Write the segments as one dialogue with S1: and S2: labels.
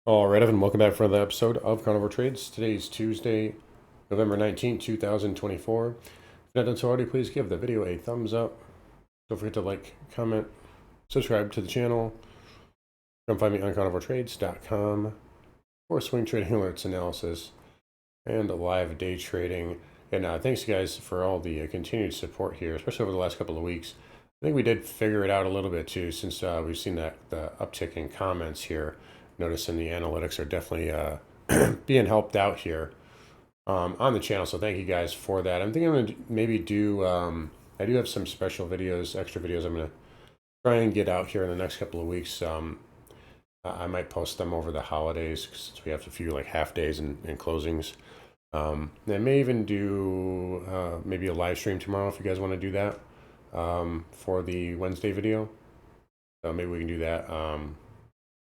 S1: All right, Evan, welcome back for another episode of Carnivore Trades. Today is Tuesday, November 19th, 2024. If you're not done so already, please give the video a thumbs up. Don't forget to like, comment, subscribe to the channel. Come find me on carnivoretrades.com for swing trading alerts, analysis, and live day trading. And thanks, guys, for all the continued support here, especially over the last couple of weeks. I think we did figure it out a little bit, too, since we've seen that the uptick in comments here. Noticing the analytics are definitely being helped out here on the channel. So thank you guys for that. I'm thinking I'm going to maybe do, I do have some special videos, extra videos I'm going to try and get out here in the next couple of weeks. I might post them over the holidays since we have a few like half days and closings. I may even do maybe a live stream tomorrow if you guys want to do that for the Wednesday video. Maybe we can do that.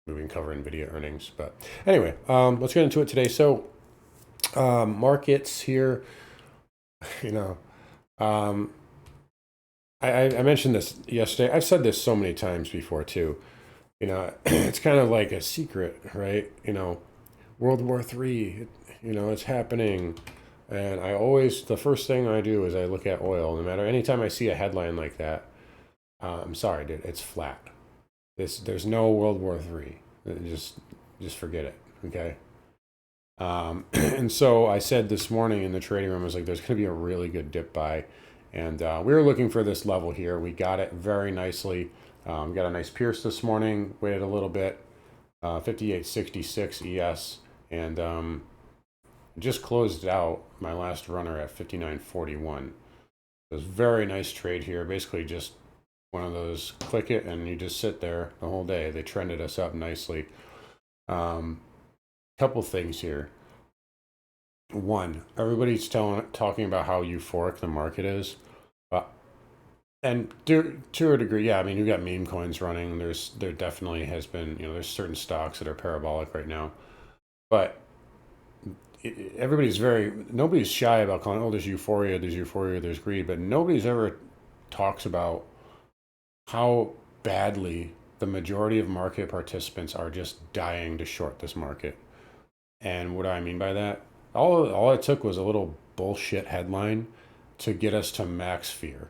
S1: We can cover NVIDIA earnings. But anyway, let's get into it today. So markets here, you know, I mentioned this yesterday. I've said this so many times before too. You know, it's kind of like a secret, right? You know, World War III, you know, it's happening. And I always, the first thing I do is I look at oil. No matter, anytime I see a headline like that, I'm sorry, dude, it's flat. There's no World War III. Just forget it, okay? And so I said this morning in the trading room, I was like, there's going to be a really good dip buy. And we were looking for this level here. We got it very nicely. Got a nice pierce this morning, waited a little bit, 58.66 ES, and just closed out my last runner at 59.41. It was a very nice trade here. Basically just one of those click it and you just sit there the whole day. They trended us up nicely. Couple things here. One, everybody's talking about how euphoric the market is. And to a degree, yeah, I mean, you've got meme coins running. There definitely has been, you know, there's certain stocks that are parabolic right now. But nobody's shy about calling, oh, there's euphoria, there's greed. But nobody's ever talks about how badly the majority of market participants are just dying to short this market. And what do I mean by that? All it took was a little bullshit headline to get us to max fear.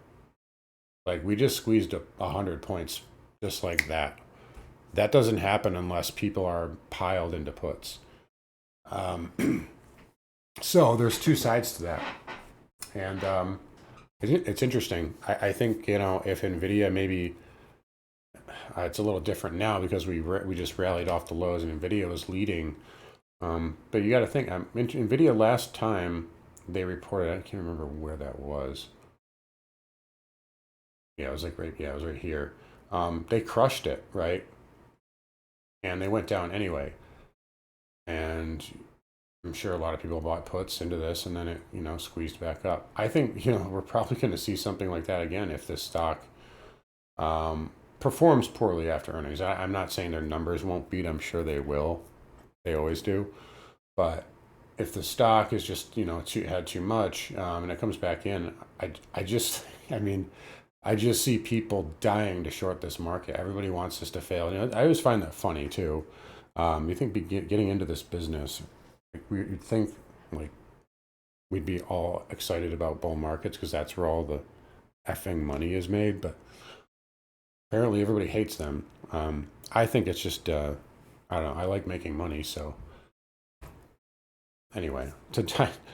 S1: Like we just squeezed 100 points just like that. That doesn't happen unless people are piled into puts. So there's two sides to that. And it's interesting. I think, you know, if NVIDIA maybe it's a little different now because we just rallied off the lows and NVIDIA was leading. But you got to think, NVIDIA last time they reported, I can't remember where that was. Yeah, it was right here. They crushed it, right? And they went down anyway. And I'm sure a lot of people bought puts into this and then it, you know, squeezed back up. I think, you know, we're probably going to see something like that again if this stock performs poorly after earnings. I'm not saying their numbers won't beat. I'm sure they will. They always do. But if the stock is just, you know, had too much and it comes back in, I just see people dying to short this market. Everybody wants this to fail. You know, I always find that funny too. You think getting into this business, you'd think like we'd be all excited about bull markets because that's where all the effing money is made. But apparently everybody hates them. I think it's just, I don't know. I like making money, so anyway,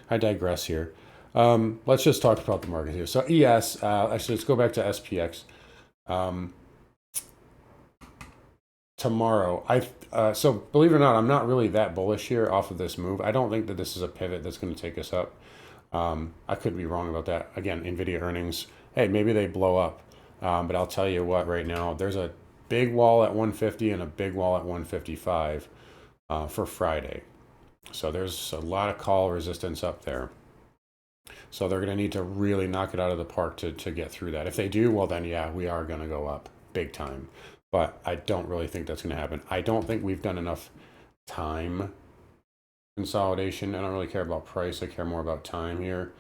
S1: I digress here. Let's just talk about the market here. So ES, actually, let's go back to SPX. Tomorrow, so believe it or not, I'm not really that bullish here off of this move. I don't think that this is a pivot that's going to take us up. I could be wrong about that. Again, NVIDIA earnings, hey, maybe they blow up. But I'll tell you what, right now, there's a big wall at 150 and a big wall at 155 for Friday. So there's a lot of call resistance up there. So they're going to need to really knock it out of the park to get through that. If they do, well, then yeah, we are going to go up big time. But I don't really think that's going to happen. I don't think we've done enough time consolidation. I don't really care about price. I care more about time here.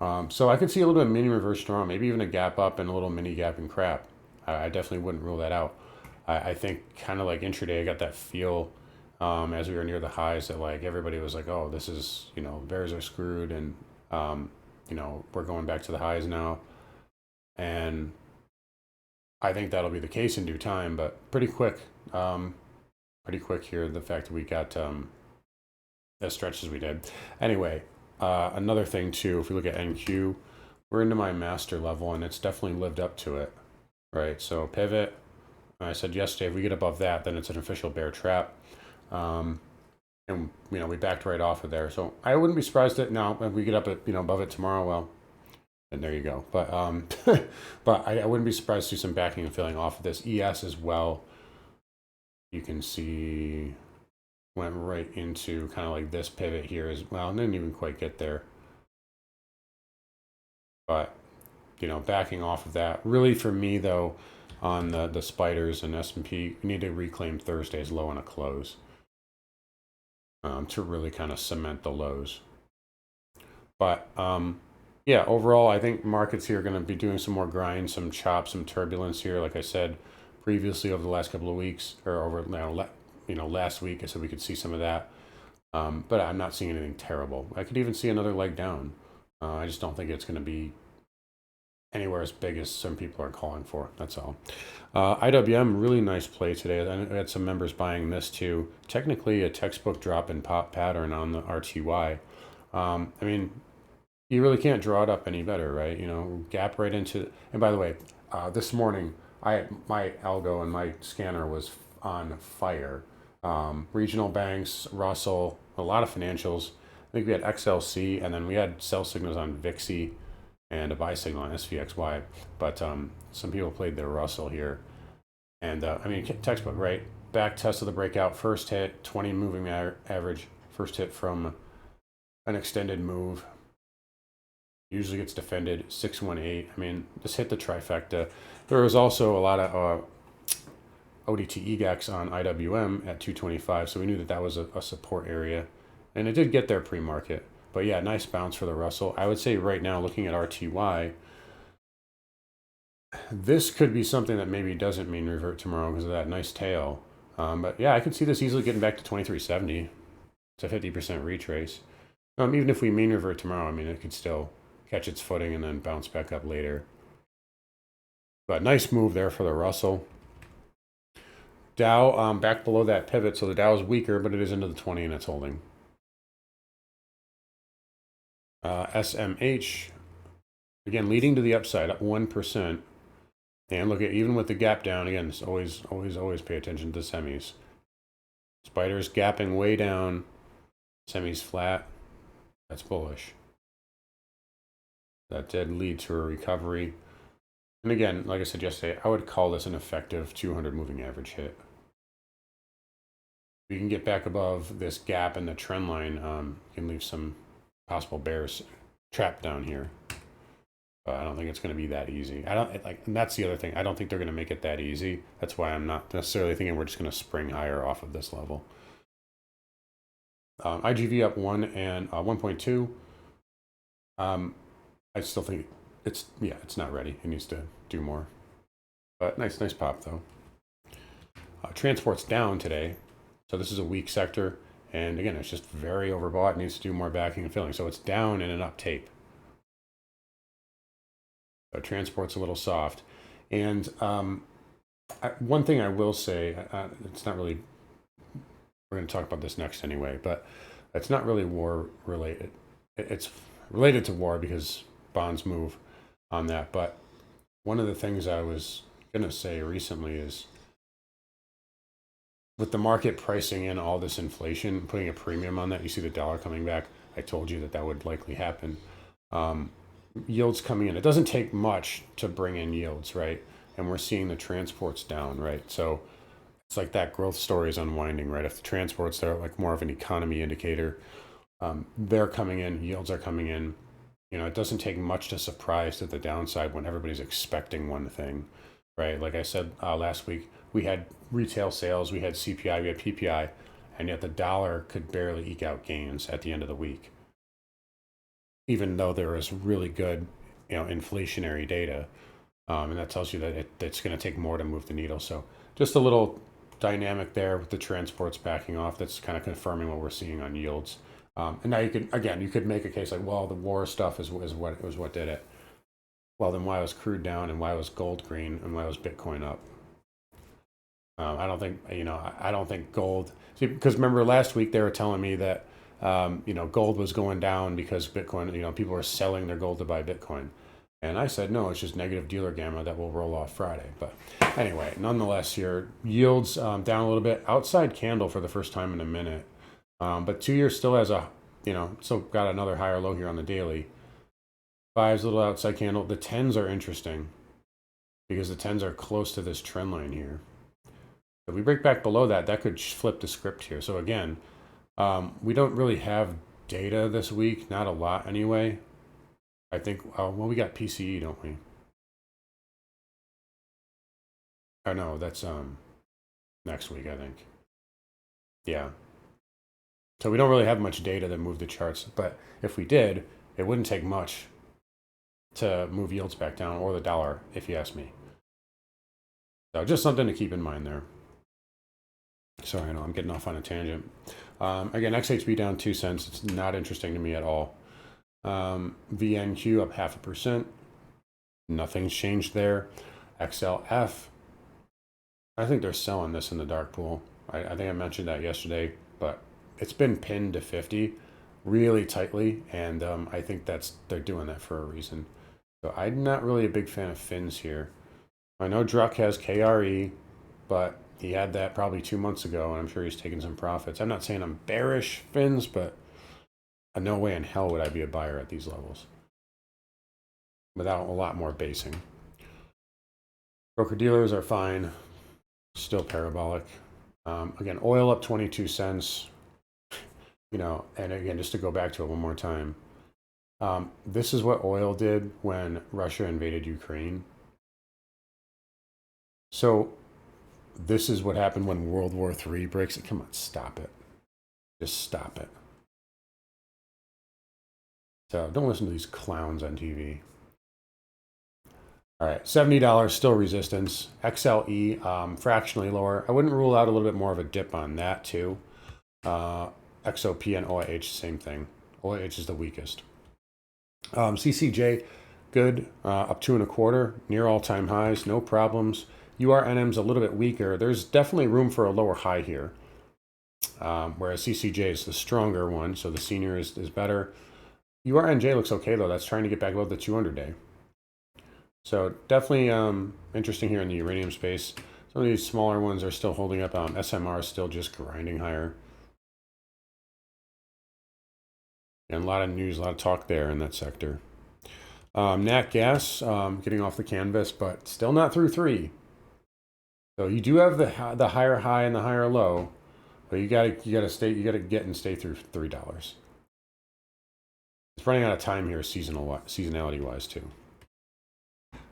S1: So I could see a little bit of mini reverse strong, maybe even a gap up and a little mini gap and crap. I definitely wouldn't rule that out. I think kind of like intraday, I got that feel as we were near the highs, that like everybody was like, oh, this is, you know, bears are screwed, and you know, we're going back to the highs now. And I think that'll be the case in due time, but pretty quick. Pretty quick here, the fact that we got as stretched as we did. Anyway, another thing too, if we look at NQ, we're into my master level, and it's definitely lived up to it, right? So pivot, I said yesterday, if we get above that, then it's an official bear trap. And you know, we backed right off of there. So I wouldn't be surprised that now if we get up at, you know, above it tomorrow, well, and there you go. But but I wouldn't be surprised to see some backing and filling off of this. ES as well, you can see went right into kind of like this pivot here as well, and didn't even quite get there. But you know, backing off of that, really for me though, on the spiders and S&P, we need to reclaim Thursday's low and a close to really kind of cement the lows. But yeah, overall, I think markets here are going to be doing some more grind, some chop, some turbulence here. Like I said previously, over the last couple of weeks, or over you know, last week, I said we could see some of that. But I'm not seeing anything terrible. I could even see another leg down. I just don't think it's going to be anywhere as big as some people are calling for. That's all. IWM, really nice play today. I had some members buying this too. Technically a textbook drop in pop pattern on the RTY. I mean, you really can't draw it up any better, right? You know, gap right into, and by the way, this morning, my algo and my scanner was on fire. Regional banks, Russell, a lot of financials. I think we had XLC, and then we had sell signals on VIXI and a buy signal on SVXY. But some people played their Russell here. And I mean, textbook, right? Back test of the breakout, first hit, 20 moving average, first hit from an extended move. Usually gets defended, 618. I mean, just hit the trifecta. There was also a lot of ODT EGAX on IWM at 225, so we knew that that was a support area. And it did get there pre-market. But yeah, nice bounce for the Russell. I would say right now, looking at RTY, this could be something that maybe doesn't mean revert tomorrow because of that nice tail. But yeah, I could see this easily getting back to 2370. It's a 50% retrace. Even if we mean revert tomorrow, I mean, it could still catch its footing and then bounce back up later. But nice move there for the Russell. Dow back below that pivot, so the Dow is weaker, but it is into the 20 and it's holding. SMH, again, leading to the upside at 1%. And look at, even with the gap down, again, it's always pay attention to semis. Spiders gapping way down, semis flat. That's bullish. That did lead to a recovery. And again, like I said yesterday, I would call this an effective 200 moving average hit. If you can get back above this gap in the trend line, you can leave some possible bears trapped down here. But I don't think it's going to be that easy. I don't like, and that's the other thing. I don't think they're going to make it that easy. That's why I'm not necessarily thinking we're just going to spring higher off of this level. IGV up 1 and 1.2. I still think it's not ready. It needs to do more. But nice pop though. Transport's down today, so this is a weak sector. And again, it's just very overbought. It needs to do more backing and filling. So it's down in an up tape. So transport's a little soft. And one thing I will say, it's not really, we're going to talk about this next anyway, but it's not really war related. It's related to war because bonds move on that. But one of the things I was going to say recently is, with the market pricing in all this inflation, putting a premium on that, you see the dollar coming back. I told you that that would likely happen. Yields coming in. It doesn't take much to bring in yields, right? And we're seeing the transports down, right? So it's like that growth story is unwinding, right? If the transports, they're like more of an economy indicator, they're coming in, yields are coming in. You know, it doesn't take much to surprise to the downside when everybody's expecting one thing, right? Like I said last week, we had retail sales, we had CPI, we had PPI, and yet the dollar could barely eke out gains at the end of the week, even though there was really good, you know, inflationary data. And that tells you that it's going to take more to move the needle. So just a little dynamic there with the transports backing off. That's kind of confirming what we're seeing on yields. And now you could make a case like, well, the war stuff is what did it. Well, then why was crude down and why was gold green and why was Bitcoin up? I don't think, I don't think gold, see, because remember last week they were telling me that, gold was going down because Bitcoin, people were selling their gold to buy Bitcoin. And I said, no, it's just negative dealer gamma that will roll off Friday. But anyway, nonetheless, here, yields down a little bit. Outside candle for the first time in a minute. But 2 years still has still got another higher low here on the daily. 5's a little outside candle. The 10s are interesting because the 10s are close to this trend line here. If we break back below that, that could flip the script here. So again, we don't really have data this week. Not a lot anyway. I think, well, we got PCE, don't we? Oh, no, that's next week, I think. Yeah. So we don't really have much data that move the charts. But if we did, it wouldn't take much to move yields back down, or the dollar, if you ask me. So just something to keep in mind there. Sorry, I know I'm getting off on a tangent. Again, XHB down 2 cents. It's not interesting to me at all. VNQ up 0.5%. Nothing's changed there. XLF. I think they're selling this in the dark pool. I think I mentioned that yesterday, but it's been pinned to 50 really tightly, and I think they're doing that for a reason. So I'm not really a big fan of fins here. I know Druck has KRE, but he had that probably 2 months ago, and I'm sure he's taking some profits. I'm not saying I'm bearish fins, but no way in hell would I be a buyer at these levels without a lot more basing. Broker dealers are fine, still parabolic. Again, oil up 22 cents. And again, just to go back to it one more time, this is what oil did when Russia invaded Ukraine. So this is what happened when World War III breaks. Come on, stop it. Just stop it. So don't listen to these clowns on TV. All right, $70, still resistance. XLE, fractionally lower. I wouldn't rule out a little bit more of a dip on that too. XOP and OIH, same thing. OIH is the weakest. CCJ, good, up 2.25, near all-time highs, no problems. URNM's a little bit weaker. There's definitely room for a lower high here, whereas CCJ is the stronger one, so the senior is better. URNJ looks okay, though. That's trying to get back above the 200-day. So definitely interesting here in the uranium space. Some of these smaller ones are still holding up. SMR is still just grinding higher. And a lot of news, a lot of talk there in that sector. Nat gas getting off the canvas, but still not through 3. So you do have the higher high and the higher low, but you gotta get and stay through $3. It's running out of time here, seasonality wise too.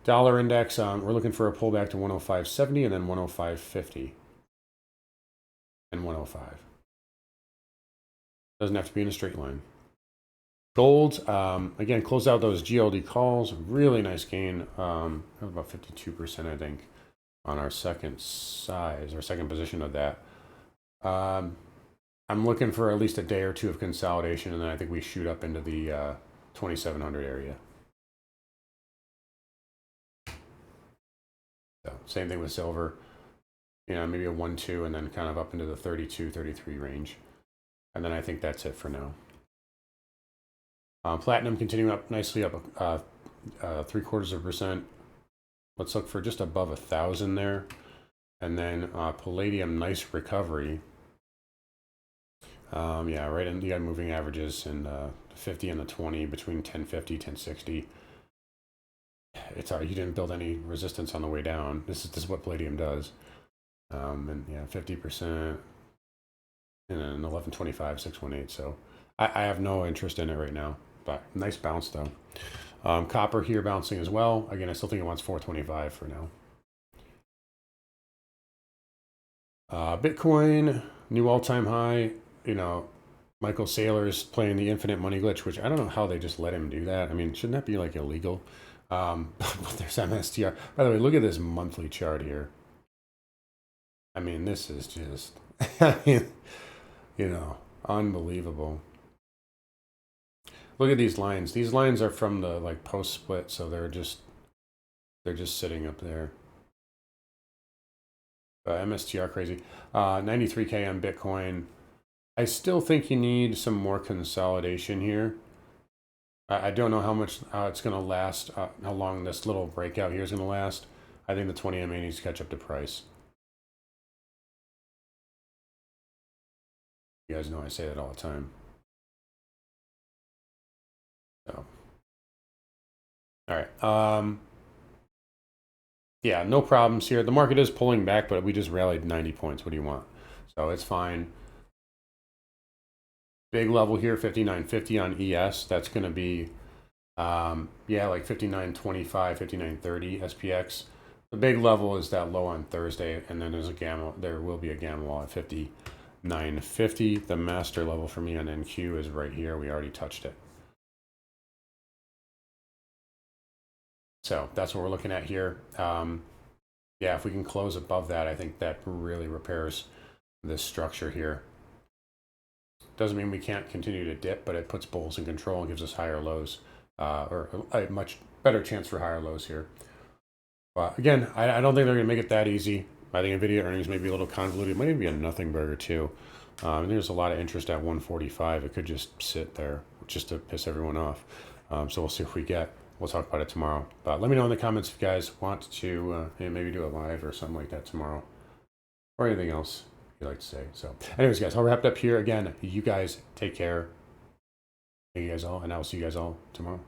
S1: Dollar index, we're looking for a pullback to 105.70 and then 105.50 and 105. Doesn't have to be in a straight line. Gold, again, close out those GLD calls. Really nice gain, about 52%, I think, on our second position of that. I'm looking for at least a day or two of consolidation, and then I think we shoot up into the 2,700 area. So same thing with silver, maybe a 1-2 and then kind of up into the 32, 33 range. And then I think that's it for now. Platinum continuing up nicely, up 0.75%. Let's look for just above 1,000 there. And then palladium, nice recovery. Yeah, right in, you got moving averages and 50 and the 20 between 1050, 1060. It's hard. You didn't build any resistance on the way down. This is what palladium does. And yeah, 50% and then 1125, 618. So I have no interest in it right now, but nice bounce though. Copper here bouncing as well. Again, I still think it wants 425 for now. Bitcoin, new all-time high. Michael Saylor's playing the infinite money glitch, which I don't know how they just let him do that. I mean, shouldn't that be like illegal? But there's MSTR. By the way, look at this monthly chart here. I mean, this is just, I mean, you know, unbelievable. Look at these lines. These lines are from the like post split, so they're just sitting up there. MSTR crazy. 93K on Bitcoin. I still think you need some more consolidation here. I don't know how it's going to last, how long this little breakout here is going to last. I think the 20 MA needs to catch up to price. You guys know I say that all the time. So, all right. Yeah, no problems here. The market is pulling back, but we just rallied 90 points. What do you want? So it's fine. Big level here, 59.50 on ES. That's going to be, yeah, like 59.25, 59.30 SPX. The big level is that low on Thursday, and then there will be a gamma wall at 59.50. The master level for me on NQ is right here. We already touched it. So that's what we're looking at here. Yeah, if we can close above that, I think that really repairs this structure here. Doesn't mean we can't continue to dip, but it puts bulls in control and gives us higher lows, or a much better chance for higher lows here. But again, I don't think they're going to make it that easy. I think NVIDIA earnings may be a little convoluted. It might even be a nothing burger too. There's a lot of interest at 145. It could just sit there just to piss everyone off. So we'll see if we get. We'll talk about it tomorrow. But let me know in the comments if you guys want to maybe do a live or something like that tomorrow, or anything else you'd like to say. So anyways, guys, I'll wrap it up here. Again, you guys take care. Thank you guys all, and I will see you guys all tomorrow.